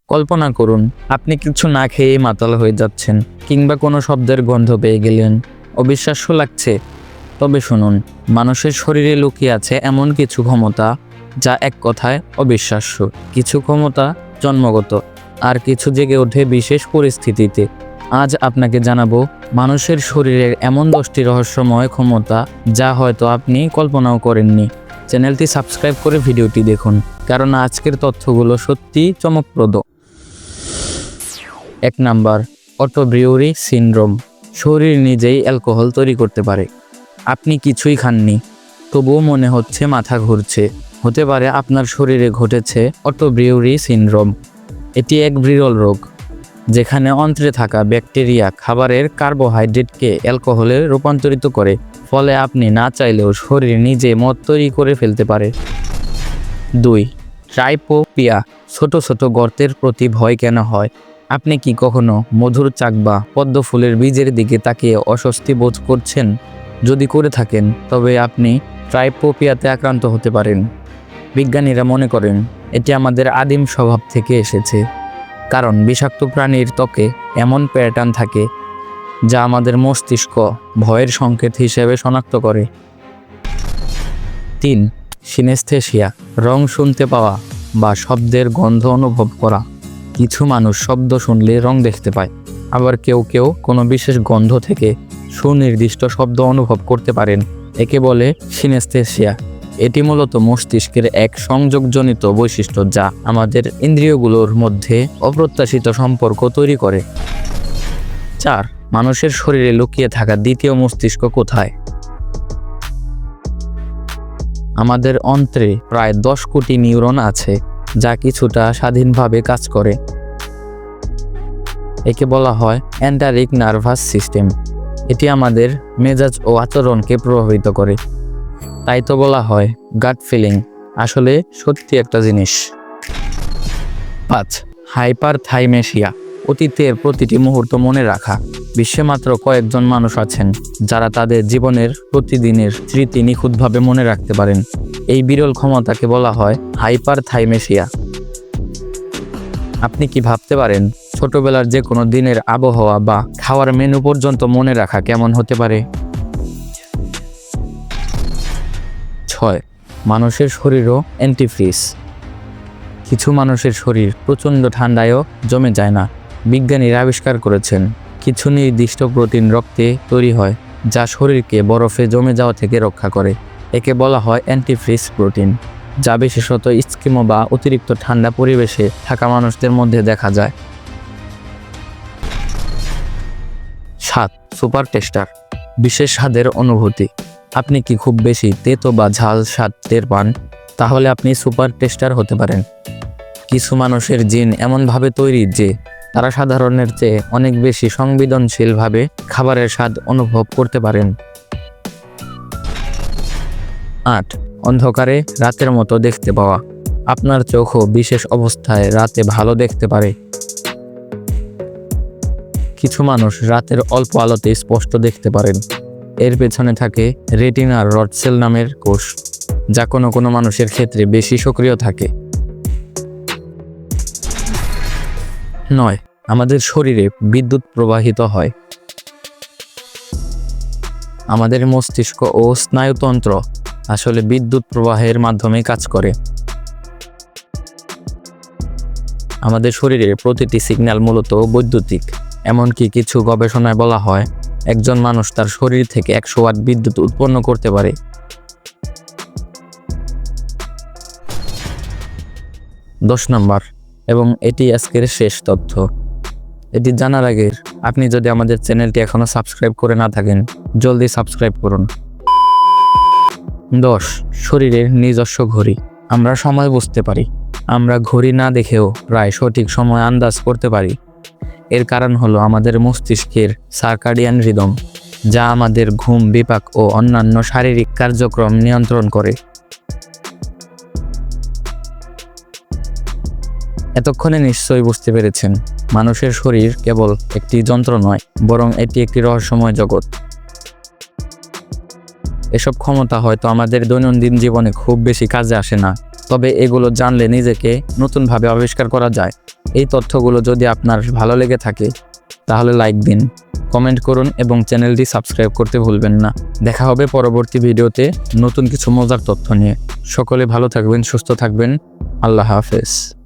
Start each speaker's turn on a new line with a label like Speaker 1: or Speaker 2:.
Speaker 1: কল্পনা করুন আপনি কিছু না খেয়েই মাতাল হয়ে যাচ্ছেন, কিংবা কোনো শব্দের গন্ধ পেয়ে গেলেন। অবিশ্বাস্য লাগছে? তবে শুনুন, মানুষের শরীরে লুকিয়ে আছে এমন কিছু ক্ষমতা যা এক কথায় অবিশ্বাস্য। কিছু ক্ষমতা জন্মগত, আর কিছু জেগে ওঠে বিশেষ পরিস্থিতিতে। আজ আপনাকে জানাবো মানুষের শরীরের এমন 10টি রহস্যময় ক্ষমতা যা হয়তো আপনি কল্পনাও করেননি। চ্যানেলটি সাবস্ক্রাইব করে ভিডিওটি দেখুন, কারণ আজকের তথ্যগুলো সত্যি চমকপ্রদ। 1 নাম্বার, অটো ব্রিউরি সিনড্রোম। শরীর নিজেই অ্যালকোহল তৈরি করতে পারে। আপনি কিছুই খাননি, তবুও মনে হচ্ছে মাথা ঘুরছে। হতে পারে আপনার শরীরে ঘটেছে অটো ব্রিউরি সিনড্রোম। এটি এক বিরল রোগ, যেখানে অন্ত্রে থাকা ব্যাকটেরিয়া খাবারের কার্বোহাইড্রেটকে অ্যালকোহলে রূপান্তরিত করে, ফলে আপনি না চাইলেও শরীর নিজে মদ তৈরি করে ফেলতে পারে। 2. ট্রাইপোপিয়া। ছোট ছোট গর্তের প্রতি ভয় কেন হয়? আপনি কি কখনো মধুর চাক বা পদ্ম ফুলের বীজের দিকে তাকিয়ে অস্বস্তি বোধ করছেন? যদি করে থাকেন, তবে আপনি ট্রাইপোপিয়াতে আক্রান্ত হতে পারেন। বিজ্ঞানীরা মনে করেন এটি আমাদের আদিম স্বভাব থেকে এসেছে, কারণ বিষাক্ত প্রাণীর ত্বকে এমন প্যাটার্ন থাকে যা আমাদের মস্তিষ্ক ভয়ের সংকেত হিসেবে শনাক্ত করে। 3. সিনেস্থেশিয়া। রং শুনতে পাওয়া বা শব্দের গন্ধ অনুভব করা। কিছু মানুষ শব্দ শুনলে রং দেখতে পায়, আবার কেউ কেউ কোনো বিশেষ গন্ধ থেকে সুনির্দিষ্ট শব্দ অনুভব করতে পারেন। একে বলে সিনেস্থেশিয়া। এটি মূলত মস্তিষ্কের এক সংযোগজনিত বৈশিষ্ট্য যা আমাদের ইন্দ্রিয়গুলোর মধ্যে অপ্রত্যাশিত সম্পর্ক তৈরি করে। 4. মানুষের শরীরে লুকিয়ে থাকা দ্বিতীয় মস্তিষ্ক কোথায়? আমাদের অন্ত্রে প্রায় 10 কোটি নিউরন আছে, যা কিছুটা স্বাধীনভাবে কাজ করে। একে বলা হয় এন্টারিক নার্ভাস সিস্টেম। এটি আমাদের মেজাজ ও আচরণকে প্রভাবিত করে। তাই তো বলা হয় গাট ফিলিং আসলে সত্যি একটা জিনিস। 5. হাইপারথাইমেশিয়া। অতীতের প্রতিটি মুহূর্ত মনে রাখা। বিশ্বে মাত্র কয়েকজন মানুষ আছেন যারা তাদের জীবনের প্রতিদিনের স্মৃতি নিখুঁতভাবে মনে রাখতে পারেন। এই বিরল ক্ষমতাকে বলা হয় হাইপারথাইমেশিয়া। আপনি কি ভাবতে পারেন ছোটবেলার যে কোনো দিনের আবহাওয়া বা খাওয়ার মেনু পর্যন্ত মনে রাখা কেমন হতে পারে? 6. মানুষের শরীরও অ্যান্টিফ্রিজ। কিছু মানুষের শরীর প্রচণ্ড ঠান্ডায়ও জমে যায় না। বিজ্ঞানীরা আবিষ্কার করেছেন কিছু নির্দিষ্ট প্রোটিন রক্তে তৈরি হয় যা শরীরকে বরফে জমে যাওয়া থেকে রক্ষা করে। একে বলা হয় অ্যান্টিফ্রিজ প্রোটিন, যা বিশেষত স্কিমো বা অতিরিক্ত ঠান্ডা পরিবেশে থাকা মানুষদের মধ্যে দেখা যায়। 7. Super tester. বিশেষ স্বাদের অনুভূতি। আপনি কি খুব বেশি তেতো বা ঝাল স্বাদ টের পান? তাহলে আপনি সুপার টেস্টার হতে পারেন। কিছু মানুষের জিন এমনভাবে তৈরি যে তারা সাধারণের চেয়ে অনেক বেশি সংবেদনশীলভাবে খাবারের স্বাদ অনুভব করতে পারেন। 8. অন্ধকারে রাতের মতো দেখতে পাওয়া। আপনার চোখও বিশেষ অবস্থায় রাতে ভালো দেখতে পারে। কিছু মানুষ রাতের অল্প আলোতে স্পষ্ট দেখতে পারেন। এর পেছনে থাকে রেটিনার রড সেল নামের কোষ, যা কোনো কোনো মানুষের ক্ষেত্রে বেশি সক্রিয় থাকে। 9. আমাদের শরীরে বিদ্যুৎ প্রবাহিত হয়। আমাদের মস্তিষ্ক ও স্নায়ুতন্ত্র আসলে বিদ্যুৎ প্রবাহের মাধ্যমে কাজ করে। আমাদের শরীরের প্রতিটি সিগন্যাল মূলত বৈদ্যুতিক। এমনকি কিছু গবেষণায় বলা হয় একজন মানুষ তার শরীর থেকে 100 ওয়াট বিদ্যুৎ উৎপন্ন করতে পারে। 10 নম্বর, এবং এটি আজকের শেষ তথ্য। এটি জানার আগে আপনি যদি আমাদের চ্যানেলটি এখনো সাবস্ক্রাইব করে না থাকেন, জলদি সাবস্ক্রাইব করুন। 10. শরীরের নিজস্ব ঘড়ি। আমরা সময় বুঝতে পারি। আমরা ঘড়ি না দেখেও প্রায় সঠিক সময় আন্দাজ করতে পারি। এর কারণ হলো আমাদের মস্তিষ্কের সার্কাডিয়ান রিদম, যা আমাদের ঘুম, বিপাক ও অন্যান্য শারীরিক কার্যক্রম নিয়ন্ত্রণ করে। এতক্ষণে নিশ্চয়ই বুঝতে পেরেছেন মানুষের শরীর কেবল একটি যন্ত্র নয়, বরং এটি একটি রহস্যময় জগৎ। এসব ক্ষমতা হয়তো আমাদের দৈনন্দিন জীবনে খুব বেশি কাজে আসে না, তবে এগুলো জানলে নিজেকে নতুনভাবে আবিষ্কার করা যায়। এই তথ্যগুলো যদি আপনার ভালো লেগে থাকে তাহলে লাইক দিন, কমেন্ট করুন এবং চ্যানেলটি সাবস্ক্রাইব করতে ভুলবেন না। দেখা হবে পরবর্তী ভিডিওতে নতুন কিছু মজার তথ্য নিয়ে। সকলে ভালো থাকবেন, সুস্থ থাকবেন। আল্লাহ হাফেজ।